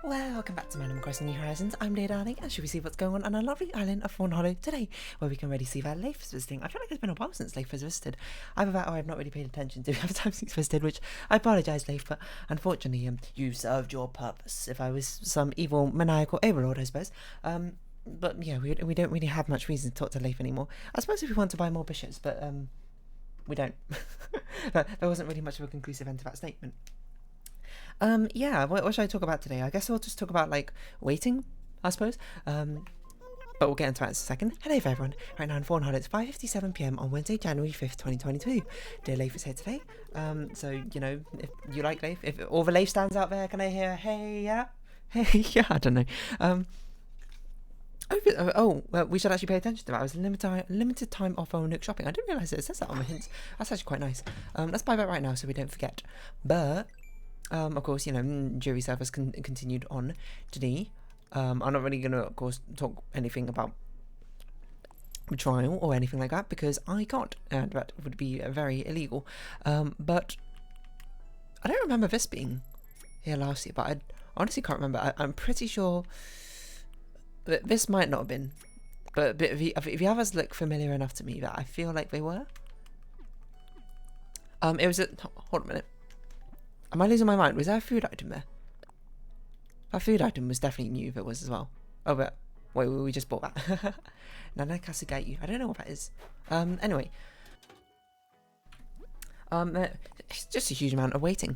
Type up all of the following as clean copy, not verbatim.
Welcome back to Animal Crossing New Horizons. I'm Dear Darling, and should we see what's going on our lovely island of Fawnhollow today, where we can already see where Leif is visiting. I feel like it's been a while since Leif has visited. I've not really paid attention to the time since visited, which I apologise, Leif, but unfortunately, you served your purpose. If I was some evil, maniacal overlord, I suppose. But yeah, we don't really have much reason to talk to Leif anymore. I suppose if we want to buy more bishops, but we don't. There wasn't really much of a conclusive end to that statement. Yeah, what should I talk about today? I guess I'll just talk about, like, waiting, I suppose. But we'll get into that in a second. Hello everyone. Right now in Fawnhallow, it's 5:57 PM on Wednesday, January 5th, 2022. Dear Leif is here today. So, you know, if you like Leif, if all the Leif stands out there, can I hear, hey, yeah? Hey, yeah, I don't know. Well, we should actually pay attention to that. It was limited time offer on Nook Shopping. I didn't realise it says that on the hints. That's actually quite nice. Let's buy that right now so we don't forget. But of course, you know, jury service continued on today. I'm not really going to, of course, talk anything about the trial or anything like that because I can't, and that would be very illegal. But I don't remember this being here last year, but I honestly can't remember. I'm pretty sure that this might not have been, but if the others look familiar enough to me that I feel like they were. It was hold on a minute. Am I losing my mind? Was there a food item there? That food item was definitely new if it was as well. Oh, but wait, we just bought that. Nana Kasugaiyu. I don't know what that is. Anyway. It's just a huge amount of waiting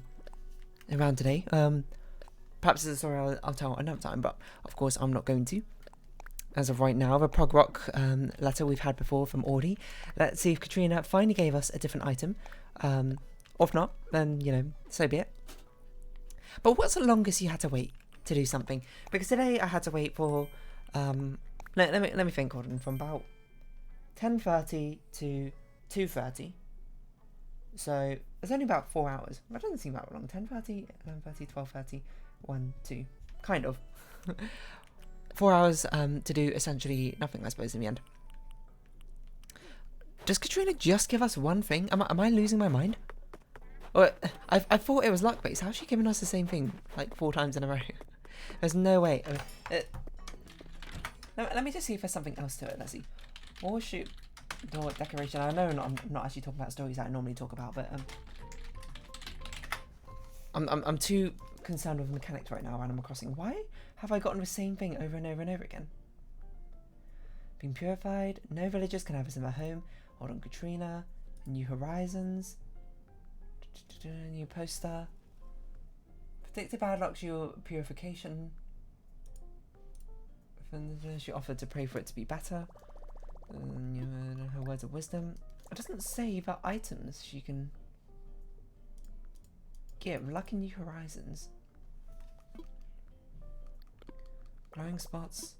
around today. Perhaps it's a story I'll tell another time, but of course I'm not going to. As of right now, the prog rock letter we've had before from Audie. Let's see if Katrina finally gave us a different item. Or if not, then, you know, so be it. But what's the longest you had to wait to do something? Because today I had to wait for, let me think, Gordon, from about 10:30 to 2:30. So it's only about 4 hours. That doesn't seem that long. 10:30, 11:30, 12:30, 1, 2. Kind of. 4 hours to do essentially nothing, I suppose, in the end. Does Katrina just give us one thing? Am I losing my mind? Or I thought it was luck based. How's she giving us the same thing like 4 times in a row? There's no way. Let me just see if there's something else to it. Let's see. Horseshoe door decoration. I know I'm not actually talking about stories that I normally talk about, but I'm too concerned with mechanics right now. Animal Crossing. Why have I gotten the same thing over and over and over again? Being purified. No villagers can have us in their home. Hold on, Katrina. New Horizons. New poster. Predicted bad luck to your purification. She offered to pray for it to be better. Her words of wisdom. It doesn't say the items she can give. Luck in New Horizons. Glowing spots.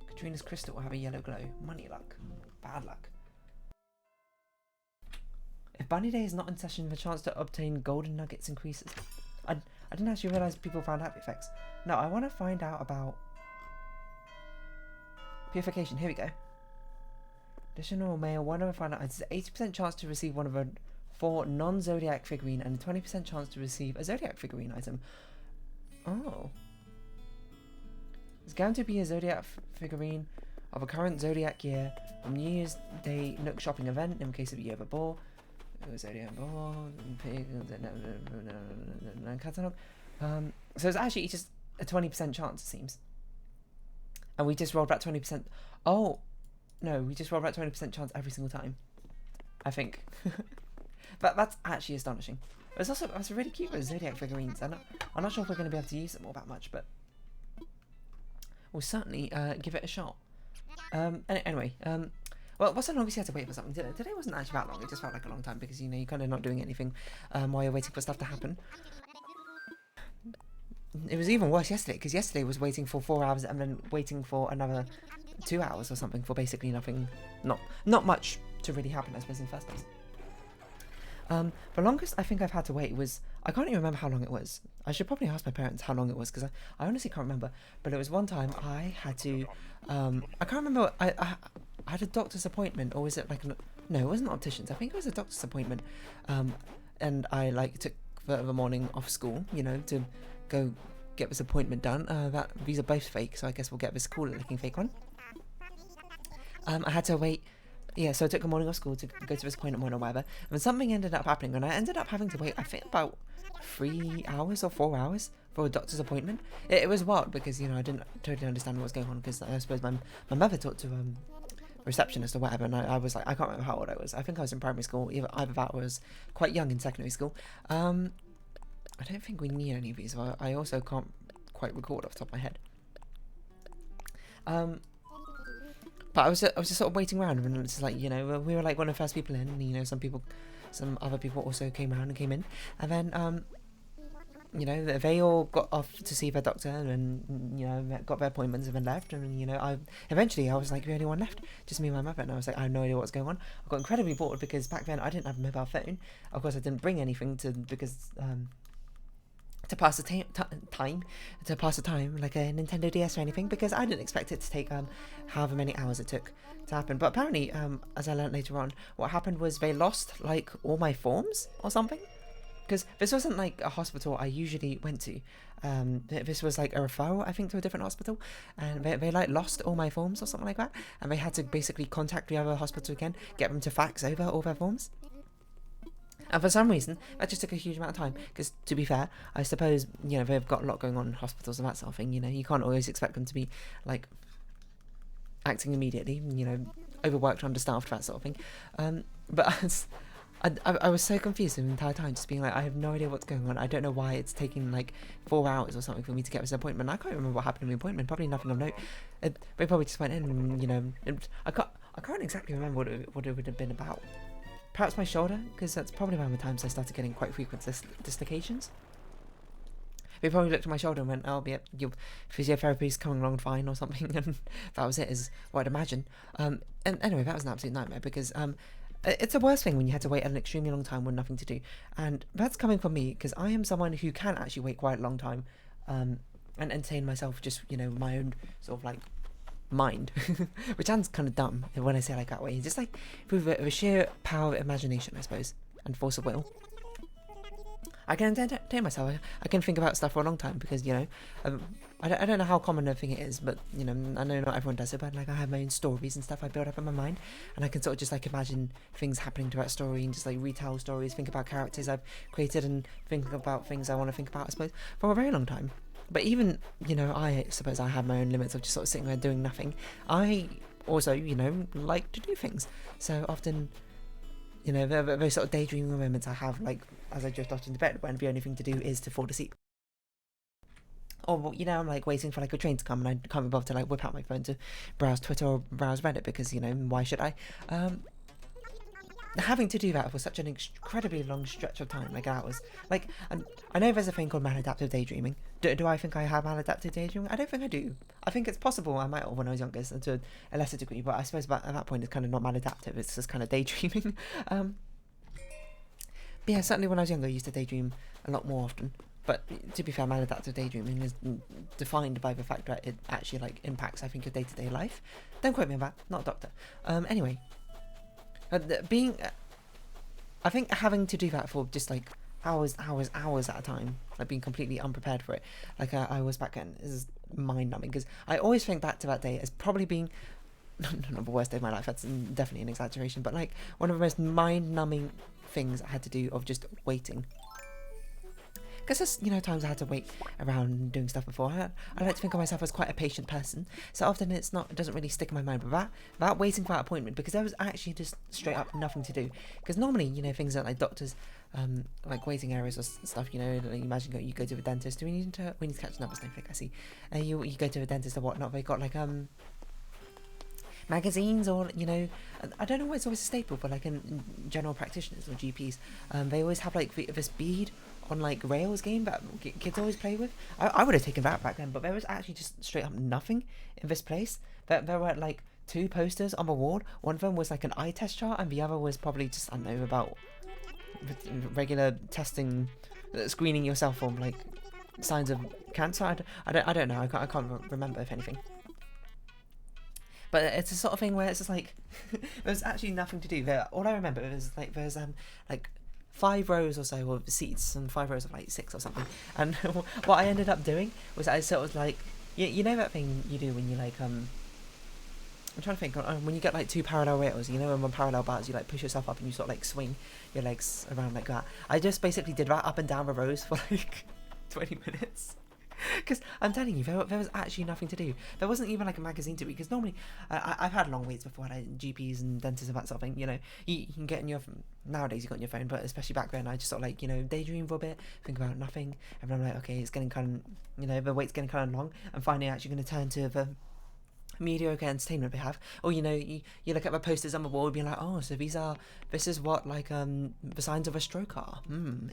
Katrina's crystal will have a yellow glow. Money luck. Bad luck. If Bunny Day is not in session, the chance to obtain golden nuggets increases. I didn't actually realise people found happy effects. No, I want to find out about purification. Here we go. Additional mail. One of the final items. 80% chance to receive one of the 4 non-Zodiac figurine and a 20% chance to receive a Zodiac figurine item. Oh. It's guaranteed to be a Zodiac figurine of a current Zodiac year from New Year's Day Nook shopping event in case of year of a ball. Zodiac ball, catalog. So it's actually just a 20% chance, it seems. And we just rolled that 20%. Oh, no, we just rolled that 20% chance every single time. I think. But that's actually astonishing. It's really cute with Zodiac figurines. I'm not sure if we're going to be able to use them all that much, but we'll certainly give it a shot. Anyway, well, what's the longest you had to wait for something? Today wasn't actually that long. It just felt like a long time because, you know, you're kind of not doing anything while you're waiting for stuff to happen. It was even worse yesterday because yesterday was waiting for 4 hours and then waiting for another 2 hours or something for basically nothing. Not much to really happen, I suppose, in the first place. The longest I think I've had to wait was, I can't even remember how long it was. I should probably ask my parents how long it was because I honestly can't remember. But it was one time I had to, I can't remember, I had a doctor's appointment, or was it like, no, it wasn't opticians. I think it was a doctor's appointment. And I like took the morning off school, you know, to go get this appointment done. These are both fake, so I guess we'll get this cooler looking fake one. I had to wait. Yeah, so I took a morning off school to go to this appointment or whatever, and something ended up happening, and I ended up having to wait, I think, about 3 hours or 4 hours for a doctor's appointment. It was wild because, you know, I didn't totally understand what was going on, because I suppose my mother talked to receptionist or whatever, and I was like, I can't remember how old I was. I think I was in primary school. Either that or I was quite young in secondary school. I don't think we need any of these. So I also can't quite record off the top of my head. But I was just sort of waiting around, and it's like, you know, we were like one of the first people in, and, you know, some other people also came around and came in, and then you know, they all got off to see their doctor, and, you know, got their appointments and then left, and, you know, I was like the only one left, just me and my mother, and I was like, I have no idea what's going on. I got incredibly bored because back then I didn't have a mobile phone. Of course, I didn't bring anything to pass the time, like a Nintendo DS or anything, because I didn't expect it to take however many hours it took to happen. But apparently, as I learned later on, what happened was they lost like all my forms or something, because this wasn't like a hospital I usually went to. This was like a referral, I think, to a different hospital, and they like lost all my forms or something like that, and they had to basically contact the other hospital again, get them to fax over all their forms. And for some reason, that just took a huge amount of time, because, to be fair, I suppose, you know, they've got a lot going on in hospitals and that sort of thing, you know, you can't always expect them to be, like, acting immediately, you know, overworked, understaffed, that sort of thing. But I was so confused the entire time, just being like, I have no idea what's going on. I don't know why it's taking, like, 4 hours or something for me to get this appointment. I can't remember what happened in the appointment, probably nothing of note. They probably just went in and, you know, I can't exactly remember what it would have been about. Perhaps my shoulder, because that's probably around the times I started getting quite frequent dislocations. They probably looked at my shoulder and went, oh, yeah, your physiotherapy's coming along fine or something, and that was it, is what I'd imagine. And anyway, that was an absolute nightmare, because it's the worst thing when you had to wait an extremely long time with nothing to do. And that's coming from me, because I am someone who can actually wait quite a long time and entertain myself, just, you know, my own sort of, like, mind, which sounds kind of dumb when I say it like that way. Just like through the sheer power of imagination, I suppose, and force of will, I can entertain myself. I can think about stuff for a long time, because, you know, I don't know how common a thing it is, but, you know, I know not everyone does it, but, like, I have my own stories and stuff I build up in my mind, and I can sort of just, like, imagine things happening to that story and just, like, retell stories, think about characters I've created, and think about things I want to think about, I suppose, for a very long time. But even, you know, I suppose I have my own limits of just sort of sitting there doing nothing. I also, you know, like to do things. So often, you know, those sort of daydreaming moments I have, like, as I drift off into bed, when the only thing to do is to fall asleep. Or, you know, I'm, like, waiting for, like, a train to come, and I can't be bothered to, like, whip out my phone to browse Twitter or browse Reddit, because, you know, why should I? Having to do that for such an incredibly long stretch of time, like hours. Like, I know there's a thing called maladaptive daydreaming. Do I think I have maladaptive daydreaming? I don't think I do. I think it's possible I might have when I was younger, so to a lesser degree, but I suppose at that point it's kind of not maladaptive, it's just kind of daydreaming. But yeah, certainly when I was younger I used to daydream a lot more often. But to be fair, maladaptive daydreaming is defined by the fact that it actually, like, impacts, I think, your day-to-day life. Don't quote me on that, not a doctor. Anyway. I think having to do that for just, like, hours at a time, like, being completely unprepared for it, like I was back then, is mind-numbing, because I always think back to that day as probably being, not the worst day of my life, that's definitely an exaggeration, but, like, one of the most mind-numbing things I had to do, of just waiting. Because there's, you know, times I had to wait around doing stuff before. I like to think of myself as quite a patient person, so often it doesn't really stick in my mind. But that waiting for that appointment, because there was actually just straight up nothing to do. Because normally, you know, things like doctors, like waiting areas or stuff, you know, like, imagine you go to a dentist. We need to catch another snowflake, I see. You go to a dentist or whatnot, they got, like, magazines, or, you know, I don't know why it's always a staple, but, like, in general practitioners or GPs, they always have, like, this bead on, like, rails game that kids always play with. I would have taken that back then, but there was actually just straight up nothing in this place. There were, like, 2 posters on the wall. One of them was, like, an eye test chart, and the other was probably just, I don't know, about regular testing, screening yourself for, like, signs of cancer. I don't know. I can't remember, if anything. But it's the sort of thing where it's just like there's actually nothing to do there. All I remember is, like, there's like 5 rows or so of seats and 5 rows of like 6 or something. And what I ended up doing was I sort of like, you know that thing you do when you like I'm trying to think, when you get like 2 parallel rails, you know, in one parallel bars, you like push yourself up and you sort of like swing your legs around like that. I just basically did that up and down the rows for like 20 minutes. Because I'm telling you, there was actually nothing to do. There wasn't even like a magazine to read. Because normally, I've had long waits before. I had GPs and dentists and that sort of thing. You know, you can get in your nowadays you got on your phone, but especially back then, I just sort of like, you know, daydream for a bit, think about nothing, and then I'm like, okay, it's getting kind of, you know, the wait's getting kind of long. I'm finally actually going to turn to the mediocre entertainment we have, or you know, you look at the posters on the wall and be like, oh, so this is what like the signs of a stroke are.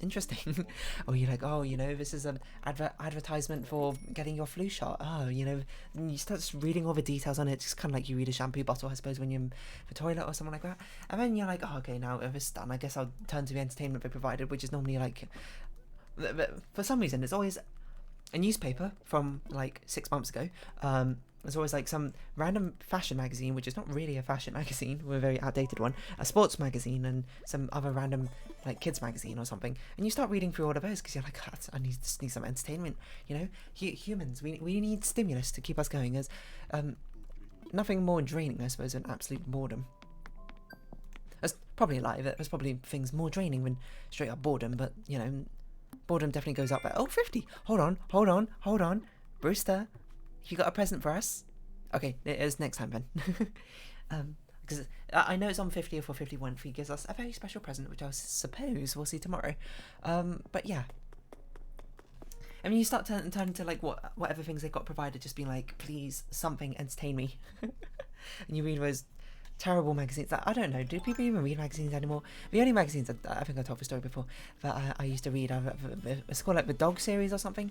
Interesting. Or you're like, oh, you know, this is an advertisement for getting your flu shot. Oh, you know, and you start just reading all the details on it, just kind of like you read a shampoo bottle, I suppose, when you're in the toilet or something like that. And then you're like, oh, okay, now this is done, I guess I'll turn to the entertainment they provided, which is normally like, for some reason it's always a newspaper from like 6 months ago. There's always like some random fashion magazine, which is not really a fashion magazine, we're a very outdated one, a sports magazine, and some other random like kids magazine or something. And you start reading through all of those because you're like, God, I need some entertainment. You know, humans, we need stimulus to keep us going. There's nothing more draining, I suppose, than absolute boredom. There's probably a lie of it. There's probably things more draining than straight up boredom, but you know, boredom definitely goes up there. Oh, 50! Hold on. Brewster, you got a present for us? Okay, it is next time then. Because I know it's on 50th or 51st. He gives us a very special present, which I suppose we'll see tomorrow. But yeah. I mean, you start turning to like whatever things they got provided, just being like, please, something, entertain me. And you read those terrible magazines. I don't know, do people even read magazines anymore? The only magazines, I think I told the story before, that I used to read, it's called like the Dog series or something.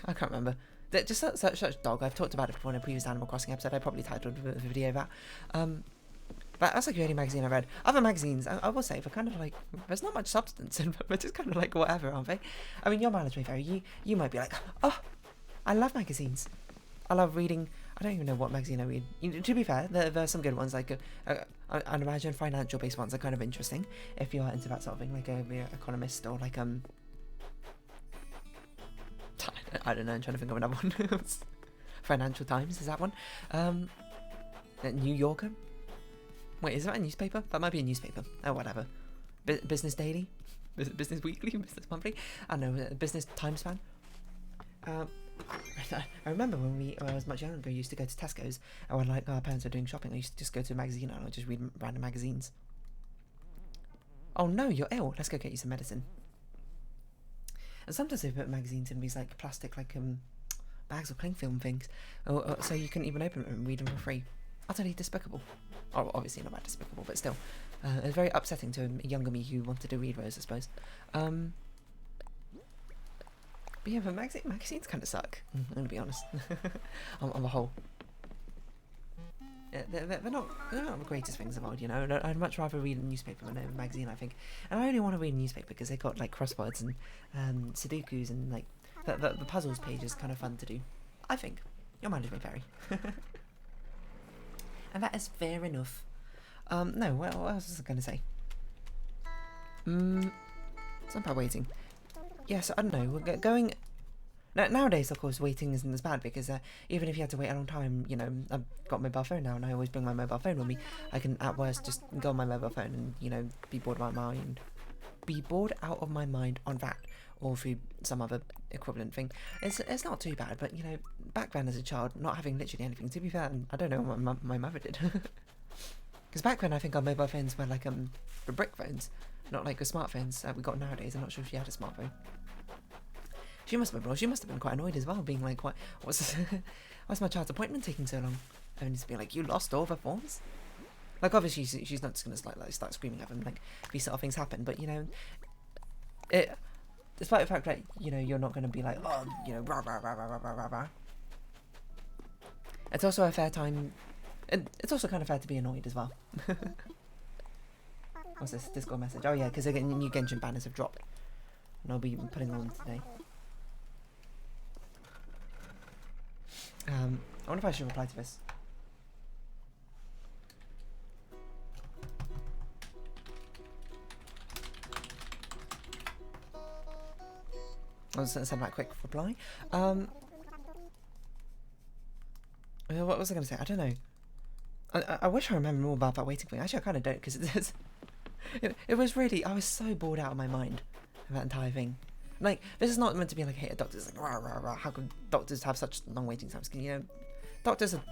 I can't remember. Just such dog. I've talked about it before in a previous Animal Crossing episode. I probably titled the video of that. But that's like the only magazine I read. Other magazines, I will say, they're kind of like, there's not much substance in them. They're just kind of like whatever, aren't they? I mean, your mileage may vary. You might be like, oh, I love magazines. I love reading. I don't even know what magazine I read. To be fair, there are some good ones. Like, I'd imagine financial-based ones are kind of interesting if you're into that sort of thing, like a Economist or like I don't know, I'm trying to think of another one. Financial Times, is that one? New Yorker? Wait, is that a newspaper? That might be a newspaper. Oh, whatever. Business Daily? Business Weekly? Business Monthly? I don't know, Business Time Span? I remember when I was much younger, I used to go to Tesco's, and when like our parents were doing shopping, I used to just go to a magazine and I'd just read random magazines. Oh no, you're ill. Let's go get you some medicine. And sometimes they put magazines in these like plastic like bags or cling film things, so you couldn't even open them and read them for free. Utterly despicable. Oh, obviously not that despicable, but still, it was very upsetting to a younger me who wanted to read those, I suppose. But yeah, but magazines kind of suck. I'm gonna be honest. on the whole. Yeah, they're not the greatest things in the world, you know. I'd much rather read a newspaper than a magazine, I think. And I only want to read a newspaper because they got like crosswords and Sudokus and like the puzzles page is kind of fun to do. I think. Your mind is very fairy. And that is fair enough. No, what else was I going to say? Something about waiting. Yes, I don't know. We're going. Nowadays, of course, waiting isn't as bad because even if you had to wait a long time, you know, I've got my mobile phone now and I always bring my mobile phone with me. I can, at worst, just go on my mobile phone and, you know, be bored out of my mind on that or through some other equivalent thing. It's not too bad, but, you know, back then as a child, not having literally anything, to be fair, I don't know what my mother did. Because back then, I think our mobile phones were like the brick phones, not like the smartphones we got nowadays. I'm not sure if she had a smartphone. She must have been quite annoyed as well, being like, what's my child's appointment taking so long? And just being like, you lost all the forms? Like, obviously, she's not just going to start screaming at them, like, these sort of things happen, but, you know, despite the fact that, you know, you're not going to be like, oh, you know, rah, rah, rah, rah, rah, rah, rah. It's also a fair time, and it's also kind of fair to be annoyed as well. What's this? Discord message? Oh, yeah, because new Genshin banners have dropped, and I'll be putting them on today. I wonder if I should reply to this. was going to send that quick reply. What was I going to say? I don't know. I wish I remember more about that waiting thing. Actually, I kind of don't, because it was really, I was so bored out of my mind of that entire thing. Like, this is not meant to be like, hey, doctors, like, rah, rah, rah, how can doctors have such long waiting times? Because, you know, doctors are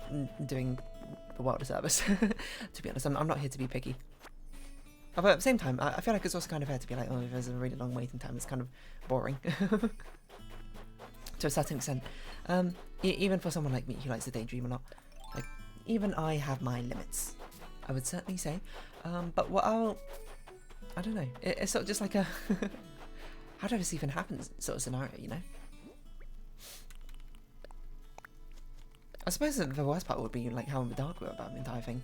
doing the world a service. To be honest, I'm not here to be picky. But at the same time, I feel like it's also kind of fair to be like, oh, if there's a really long waiting time, it's kind of boring. To a certain extent. Even for someone like me who likes to daydream a lot. Like, even I have my limits, I would certainly say. But what I don't know, it's sort of just like a how do this even happen sort of scenario, you know? I suppose that the worst part would be like how in the dark we were about the entire thing.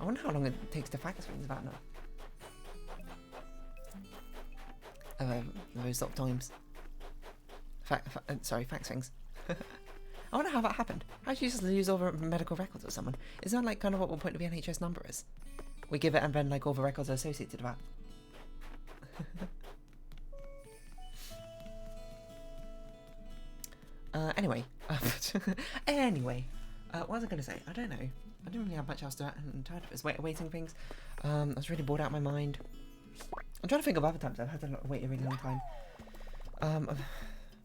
I wonder how long it takes to fax things about now. Those sort of times. Sorry, fax things. I wonder how that happened. How do you just lose all the medical records of someone? Is that like kind of what the point of the NHS number is? We give it and then like all the records are associated with that. Anyway. Anyway. What was I going to say? I don't know. I didn't really have much else to add. I'm tired of this waiting things. I was really bored out of my mind. I'm trying to think of other times I've had to wait a really long time.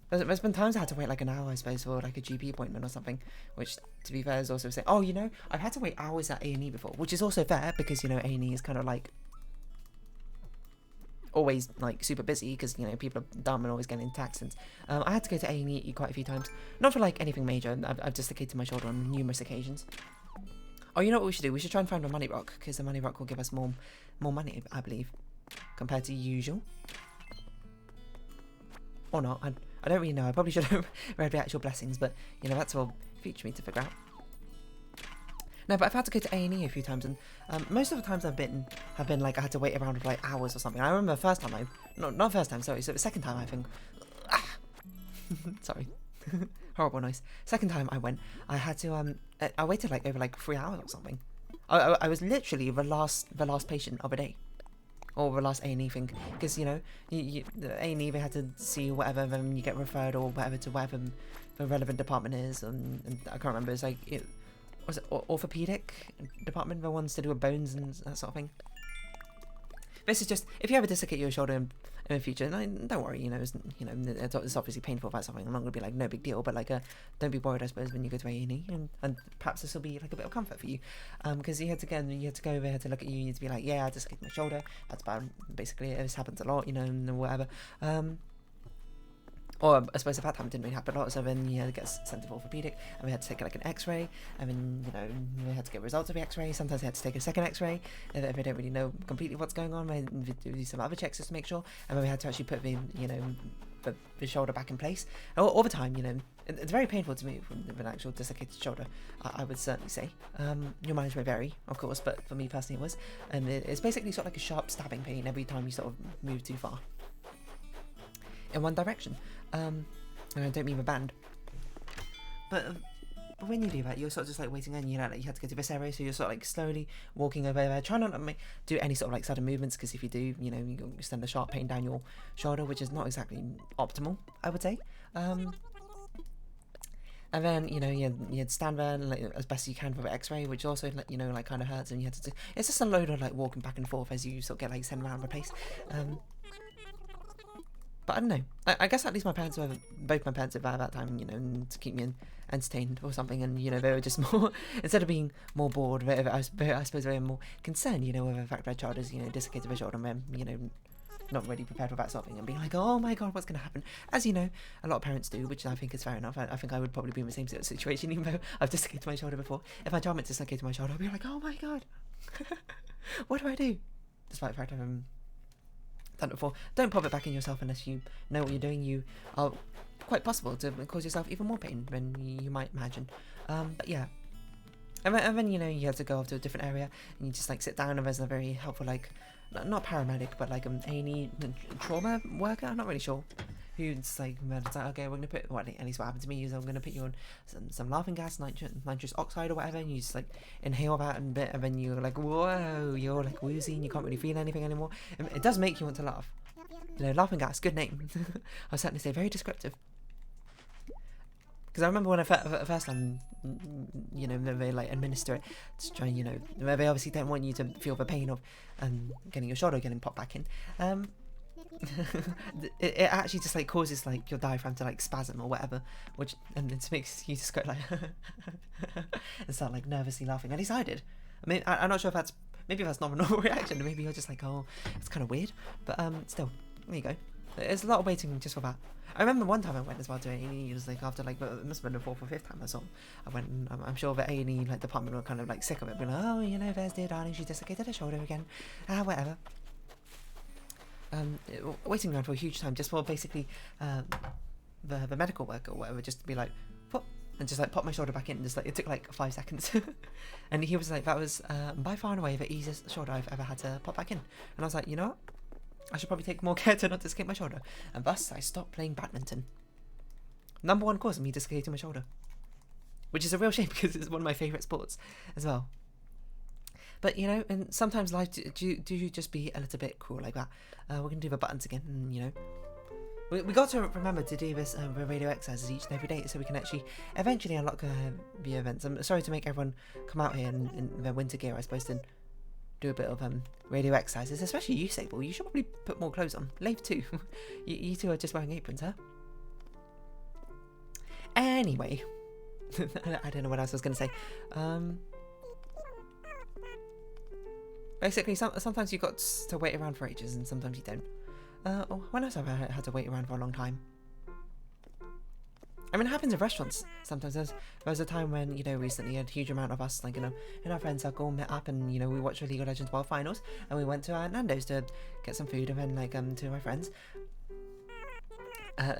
There's been times I had to wait like an hour, I suppose, for like a GP appointment or something, which, to be fair, is also saying, oh, you know, I've had to wait hours at A&E before, which is also fair because, you know, A&E is kind of like always like super busy because, you know, people are dumb and always getting taxed. And I had to go to A&E quite a few times, not for like anything major. I've dislocated my shoulder on numerous occasions. Oh, you know what we should do? We should try and find a money rock because the money rock will give us more money, I believe, compared to usual. Or not. I don't really know. I probably should have read the actual blessings, but, you know, that's all future me to figure out. No, but I've had to go to A&E a few times, and most of the times have been like I had to wait around for like hours or something. I remember the first time not first time, sorry, so the second time I think, sorry, horrible noise. Second time I went, I had to, I waited like over like 3 hours or something. I was literally the last patient of a day. Or the last A&E thing, because, you know, the A&E, they had to see whatever, then you get referred or whatever to whatever the relevant department is, and I can't remember, it's like, was it orthopedic department, the ones to do with bones and that sort of thing. This is just, if you ever dislocate your shoulder in the future, don't worry, you know, it's obviously painful about something. I'm not going to be like, no big deal, but like, don't be worried, I suppose, when you go to A&E, and perhaps this will be like a bit of comfort for you, because you had to go over, they had to look at you, you had to be like, yeah, I dislocated my shoulder, that's bad, basically, this happens a lot, you know, and whatever, or I suppose at that time it didn't really happen a lot, so then you had to get sent to orthopedic, and we had to take like an X-ray, and then, you know, we had to get results of the X-ray. Sometimes they had to take a second X-ray if they don't really know completely what's going on. We do some other checks just to make sure, and then we had to actually put the, you know, the shoulder back in place. All the time, you know, it's very painful to move with an actual dislocated shoulder, I would certainly say. Your mileage may vary, of course, but for me personally it was, and it's basically sort of like a sharp stabbing pain every time you sort of move too far in one direction. And I don't mean the band, but when you do that, you're sort of just like waiting, and you know, like you have to go to this area, so you're sort of like slowly walking over there, try not to do any sort of like sudden movements, because if you do, you know, you send a sharp pain down your shoulder, which is not exactly optimal, I would say. And then, you know, you'd stand there like, as best you can for the X-ray, which also, you know, like kind of hurts, and you had to do, it's just a load of like walking back and forth as you sort of get like sent around the place. But I don't know. I guess at least both my parents were there at that time, you know, to keep me entertained or something. And, you know, they were just more, instead of being more bored, I suppose they were more concerned, you know, with the fact that child is, you know, dislocated their shoulder, and then, you know, not really prepared for that sort of thing, and being like, oh my god, what's going to happen? As you know, a lot of parents do, which I think is fair enough. I think I would probably be in the same situation, even though I've dislocated my shoulder before. If my child meant dislocated my shoulder, I'd be like, oh my god, what do I do? Despite the fact I've done it before. Don't pop it back in yourself unless you know what you're doing. You are quite possible to cause yourself even more pain than you might imagine. But yeah. And then, you know, you have to go off to a different area, and you just like sit down, and there's a very helpful, like, not paramedic, but like A&E trauma worker, I'm not really sure, who's like, okay, we're gonna put, well, at least what happened to me is I'm gonna put you on some laughing gas, nitrous oxide or whatever, and you just like inhale that and then you're like, whoa, you're like woozy and you can't really feel anything anymore. It does make you want to laugh. You know, laughing gas, good name. I'll certainly say very descriptive. Because I remember when I first time, you know, they like administer it to try, you know, they obviously don't want you to feel the pain of getting your shoulder getting popped back in. It actually just like causes like your diaphragm to like spasm or whatever, which and it makes you just go like and start like nervously laughing. At least I did. I mean, I'm not sure if that's maybe that's not a normal reaction. Maybe you're just like, oh, it's kind of weird. But still, there you go. There's a lot of waiting just for that. I remember one time I went as well to A&E. It was like after like it must have been the 4th or 5th time I saw. I went and I'm sure the A&E like department were kind of like sick of it, being like, oh, you know, there's dear darling, she dislocated her shoulder again. Whatever. Waiting around for a huge time just for basically the medical worker or whatever just to be like, pop, and just like pop my shoulder back in. Just like it took like 5 seconds, and he was like, that was by far and away the easiest shoulder I've ever had to pop back in. And I was like, you know what? I should probably take more care to not dislocate my shoulder. And thus, I stopped playing badminton. Number one cause of me dislocating my shoulder. Which is a real shame because it's one of my favourite sports as well. But, you know, and sometimes life do just be a little bit cruel like that. We're going to do the buttons again, and, you know. We got to remember to do this the radio exercises each and every day so we can actually eventually unlock the events. I'm sorry to make everyone come out here in their winter gear, I suppose, to do a bit of radio exercises, especially you, Sable. You should probably put more clothes on. Leif too. you two are just wearing aprons, huh? Anyway, I don't know what else I was going to say. Basically, sometimes you've got to wait around for ages, and sometimes you don't. When else have I had to wait around for a long time? I mean, it happens in restaurants sometimes. There was a time when, you know, recently a huge amount of us, like, you know, in our friend circle met up and, you know, we watched the League of Legends World Finals and we went to Nando's to get some food, and then, like, two of my friends,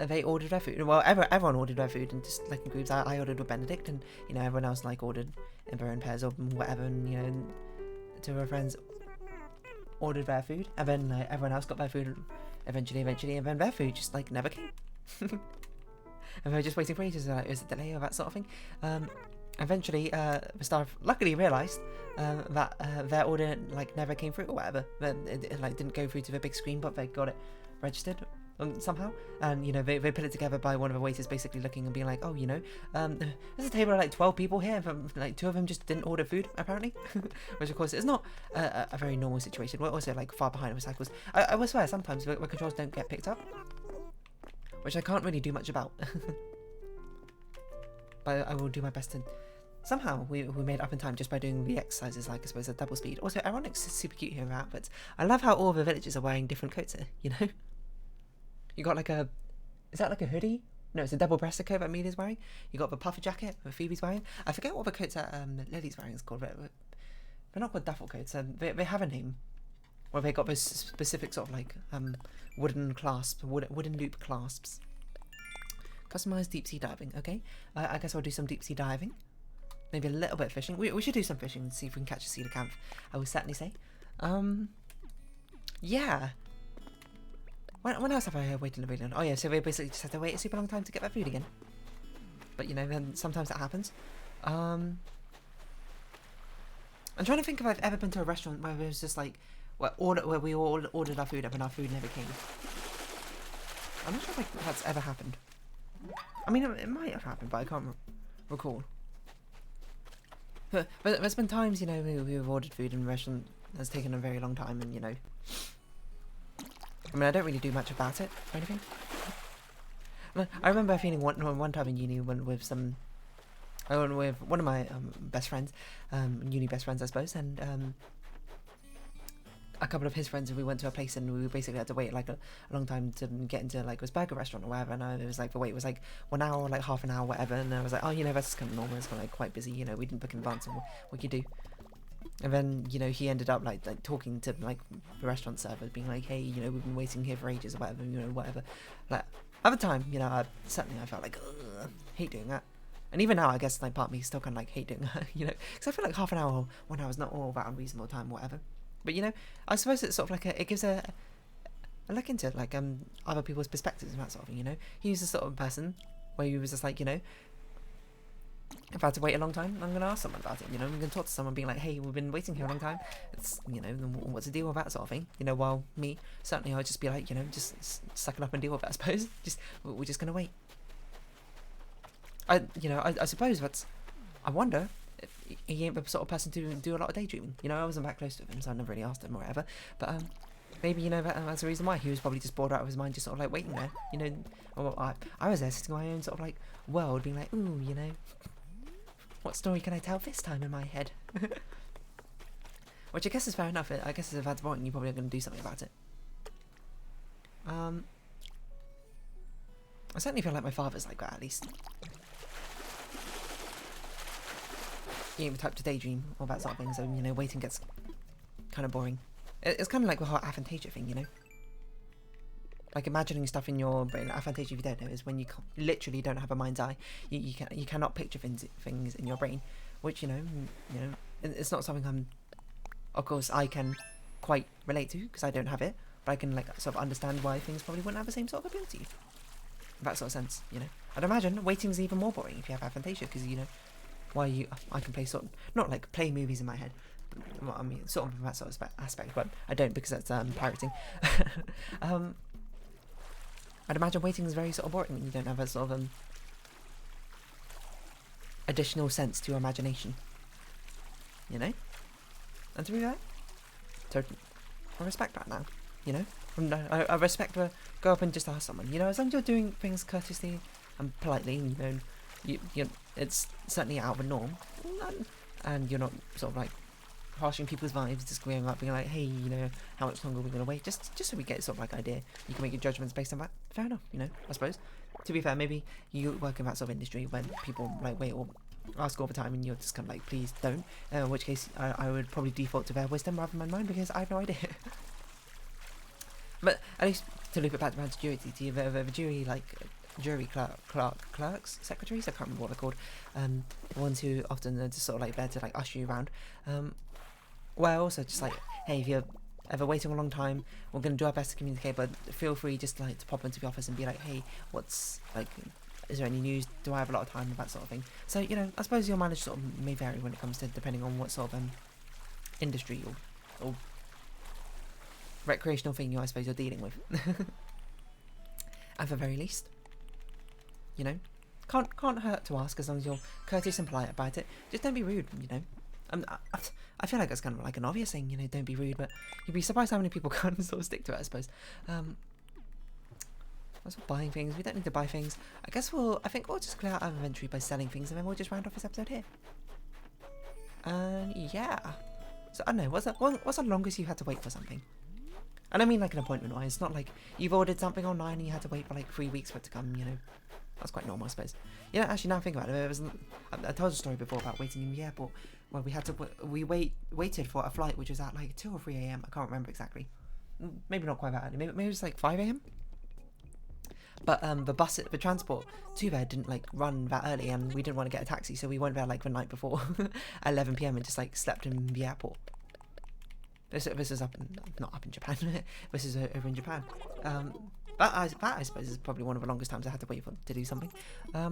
they ordered their food. Well, everyone ordered their food, and just, like, in groups. I ordered with Benedict, and, you know, everyone else, like, ordered in their own pairs or whatever, and, you know, two of our friends ordered their food, and then, like, everyone else got their food eventually, and then their food just, like, never came. And we were just waiting for ages, like, is it delay or that sort of thing. Eventually, the staff luckily realised that their order like never came through or whatever. It like didn't go through to the big screen, but they got it registered somehow. And you know they put it together by one of the waiters basically looking and being like, oh, you know, there's a table of like 12 people here, and like 2 of them just didn't order food apparently, which of course is not a very normal situation. We're also like far behind with cycles. I will swear sometimes the controls don't get picked up, which I can't really do much about. But I will do my best to... Somehow, we made it up in time just by doing the exercises, like, I suppose, at double speed. Also, Ironic's super cute here in our outfits. I love how all the villagers are wearing different coats here, you know? You got, like, a... Is that, like, a hoodie? No, it's a double-breasted coat that Amelia's wearing. You got the puffer jacket that Phoebe's wearing. I forget what the coats that Lily's wearing is called, but they're not called duffel coats. They have a name. Where they got those specific sort of, like, wooden clasps, wooden loop clasps. Customized deep sea diving, okay. I guess I'll do some deep sea diving. Maybe a little bit of fishing. We should do some fishing and see if we can catch a coelacanth, I would certainly say. Yeah. When else have I waited a really long? Oh yeah, so we basically just had to wait a super long time to get that food again. But you know, then sometimes that happens. I'm trying to think if I've ever been to a restaurant where it was just like, where we all ordered our food up and our food never came. I'm not sure if like, that's ever happened. I mean, it might have happened, but I can't recall. But there's been times, you know, we've ordered food in a restaurant that's taken a very long time, and, you know... I mean, I don't really do much about it, or anything. I remember feeling one time in uni with some... I went with one of my best friends, uni best friends, I suppose, and... a couple of his friends, and we went to a place and we basically had to wait like a long time to get into like this burger restaurant or whatever, and it was like the wait was like 1 hour, like half an hour, whatever, and I was like, oh, you know, that's kind of normal, it's kind of like quite busy, you know, we didn't book in advance, and what you do. And then, you know, he ended up like talking to like the restaurant server, being like, hey, you know, we've been waiting here for ages or whatever, you know, whatever. Like at the time, you know, I felt like, ugh, hate doing that. And even now, I guess like part of me still kind of like hate doing that, you know, because I feel like half an hour, 1 hour is not all that unreasonable time, whatever. But you know, I suppose it's sort of like it gives a look into like other people's perspectives and that sort of thing. You know, he was the sort of person where he was just like, you know, if I had to wait a long time, I'm going to ask someone about it, you know, I'm going to talk to someone being like, hey, we've been waiting here a long time, it's, you know, what's the deal with that sort of thing, you know, while me, certainly I'd just be like, you know, just suck it up and deal with it, I suppose, we're just going to wait. I suppose I wonder if he ain't the sort of person to do a lot of daydreaming, you know, I wasn't that close to him, so I never really asked him or whatever, but, maybe, you know, that's the reason why he was probably just bored out of his mind, just sort of like waiting there, you know, or I was there sitting in my own sort of like world, being like, ooh, you know, what story can I tell this time in my head? Which I guess is fair enough. I guess if that's boring, you're probably going to do something about it. I certainly feel like my father's like that, at least. He ain't the type to daydream, all that sort of thing, so, you know, waiting gets kind of boring. It's kind of like the whole aphantasia thing, you know? Like imagining stuff in your brain. Aphantasia, if you don't know, is when you literally don't have a mind's eye. You cannot picture things in your brain, which you know, it's not something of course, I can quite relate to because I don't have it, but I can like sort of understand why things probably wouldn't have the same sort of ability. In that sort of sense, you know. I'd imagine waiting's even more boring if you have aphantasia because you know, I can play sort of not like play movies in my head. Well, I mean, sort of that sort of aspect, but I don't because that's pirating. I'd imagine waiting is very sort of boring when you don't have a sort of additional sense to your imagination. You know? And to be fair, I respect that now, you know? I respect the go up and just ask someone, you know, as long as you're doing things courteously and politely, you know, you it's certainly out of the norm, and you're not sort of like harshing people's vibes, just going up being like, hey, you know, how much longer are we going to wait, just so we get sort of like idea, you can make your judgments based on that, fair enough, you know, I suppose. To be fair, maybe you work in that sort of industry when people like wait or ask all the time and you're just kind of like, please don't, in which case I would probably default to their wisdom rather than mine because I have no idea. But at least to loop it back to jury duty, the jury, like, jury clerks, secretaries, I can't remember what they're called, the ones who often are just sort of like there to like usher you around, well, also just like, hey, if you're ever waiting a long time, we're going to do our best to communicate, but feel free just like to pop into the office and be like, hey, what's like, is there any news, do I have a lot of time, that sort of thing. So, you know, I suppose your mileage sort of may vary when it comes to, depending on what sort of industry or recreational thing I suppose you're dealing with. At the very least, you know, can't hurt to ask as long as you're courteous and polite about it. Just don't be rude, you know. I feel like that's kind of like an obvious thing, you know, don't be rude, but you'd be surprised how many people can't sort of stick to it, I suppose. As for buying things, we don't need to buy things. I think we'll just clear out our inventory by selling things, and then we'll just round off this episode here. And yeah, so I don't know, what's the longest you've had to wait for something? And I mean like an appointment wise, it's not like you've ordered something online and you had to wait for like 3 weeks for it to come, you know. That's quite normal, I suppose. You know, actually now I think about it, I told a story before about waiting in the airport where we waited for a flight which was at like 2 or 3 a.m. I can't remember exactly. Maybe not quite that early, maybe it was like 5 a.m. But the transport to there didn't like run that early, and we didn't want to get a taxi, so we went there like the night before at 11 p.m. and just like slept in the airport. This is not up in Japan. This is over in Japan. That I suppose is probably one of the longest times I had to wait to do something. I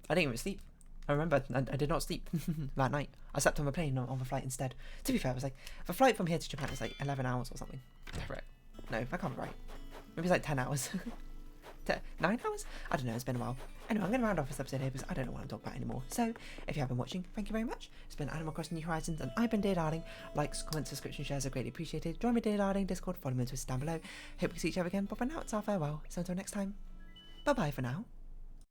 didn't even sleep. I remember I did not sleep that night. I slept on the plane on the flight instead. To be fair, it was like the flight from here to Japan was like 11 hours or something. Right? No, that can't be right. Maybe it's like 10 hours. 9 hours? I don't know, it's been a while. Anyway, I'm going to round off this episode here because I don't know what I'm talking about anymore. So, if you have been watching, thank you very much. It's been Animal Crossing New Horizons, and I've been Dear Darling. Likes, comments, subscription, shares are greatly appreciated. Join me Dear Darling Discord, follow me on Twitter down below. Hope we see each other again, but for now, it's our farewell. So until next time, bye-bye for now.